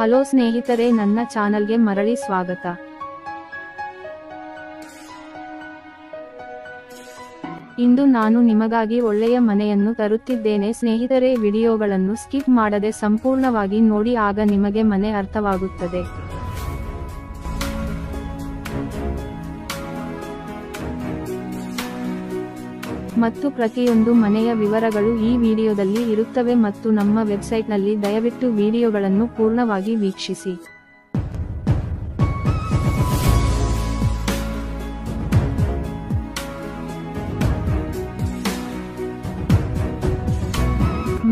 Hello ಸ್ನೇಹಿತರೆ, ನನ್ನ ಚಾನಲ್ಗೆ ಮರಳಿ ಸ್ವಾಗತ. ಇಂದು ನಾನು ನಿಮಗಾಗಿ ಒಳ್ಳೆಯ ಮನೆಯನ್ನು ತರುತ್ತಿದ್ದೇನೆ ಸ್ನೇಹಿತರೆ. ವಿಡಿಯೋಗಳನ್ನು ಸ್ಕಿಪ್ ಮಾಡದೆ ಸಂಪೂರ್ಣವಾಗಿ ನೋಡಿ, ಆಗ ನಿಮಗೆ ಮನೆ ಅರ್ಥವಾಗುತ್ತದೆ. ಮತ್ತು ಪ್ರತಿಯೊಂದು ಮನೆಯ ವಿವರಗಳು ಈ ವಿಡಿಯೋದಲ್ಲಿ ಇರುತ್ತವೆ ಮತ್ತು ನಮ್ಮ ವೆಬ್ಸೈಟ್ನಲ್ಲಿ ದಯವಿಟ್ಟು ವಿಡಿಯೋಗಳನ್ನು ಪೂರ್ಣವಾಗಿ ವೀಕ್ಷಿಸಿ.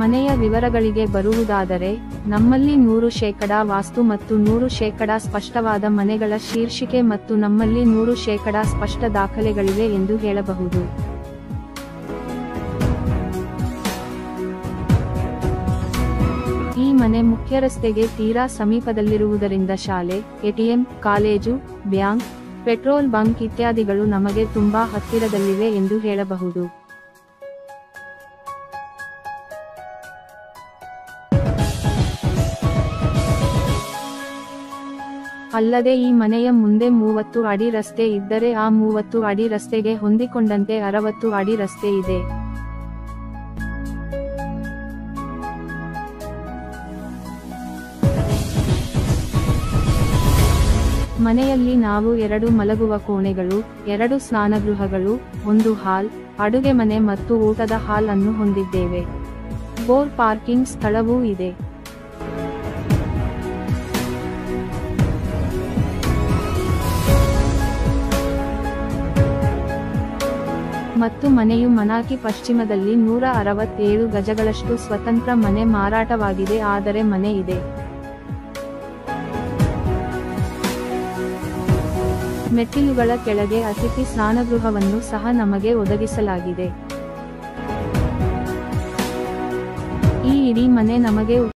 ಮನೆಯ ವಿವರಗಳಿಗೆ ಬರುವುದಾದರೆ, ನಮ್ಮಲ್ಲಿ 100% ವಾಸ್ತು ಮತ್ತು 100% ಸ್ಪಷ್ಟವಾದ ಮನೆಗಳ ಶೀರ್ಷಿಕೆ ಮತ್ತು ನಮ್ಮಲ್ಲಿ 100% ಸ್ಪಷ್ಟ ದಾಖಲೆಗಳಿವೆ ಎಂದು ಹೇಳಬಹುದು. ಈ ಮನೆ ಮುಖ್ಯ ರಸ್ತೆಗೆ ತೀರಾ ಸಮೀಪದಲ್ಲಿರುವುದರಿಂದ ಶಾಲೆ, ATM, college, bank, petrol bunk ಇತ್ಯಾದಿಗಳು ನಮಗೆ ತುಂಬಾ ಹತ್ತಿರದಲ್ಲಿವೆ ಎಂದು ಹೇಳಬಹುದು. ಅಲ್ಲದೆ ಈ ಮನೆಯ ಮುಂದೆ 30 ಅಡಿ ರಸ್ತೆ ಇದ್ದರೆ ಆ 30 ಅಡಿ ರಸ್ತೆಗೆ ಹೊಂದಿಕೊಂಡಂತೆ 60 ಅಡಿ ರಸ್ತೆ ಇದೆ. ಮನೆಯಲ್ಲಿ ನಾವು 2 ಮಲಗುವ ಕೋಣೆಗಳು, 2 ಸ್ನಾನಗೃಹಗಳು, 1 ಹಾಲ್, ಅಡುಗೆ ಮನೆ ಮತ್ತು ಊಟದ ಹಾಲ್ ಅನ್ನು ಹೊಂದಿದ್ದೇವೆ. ಬೋರ್ ಪಾರ್ಕಿಂಗ್ ಸ್ಥಳವೂ ಇದೆ. ಮತ್ತು ಮನೆಯು ಮನಾಕಿ ಪಶ್ಚಿಮದಲ್ಲಿ 167 ಗಜಗಳಷ್ಟು ಸ್ವತಂತ್ರ ಮನೆ ಮಾರಾಟವಾಗಿದೆ. ಆದರೆ ಮನೆ ಇದೆ. ಮೆಟ್ಟಿಲುಗಳ ಕೆಳಗೆ ಅತಿಥಿ ಸ್ನಾನಗೃಹವನ್ನು ಸಹ ನಮಗೆ ಒದಗಿಸಲಾಗಿದೆ. ಈ ಇಡೀ ಮನೆ ನಮಗೆ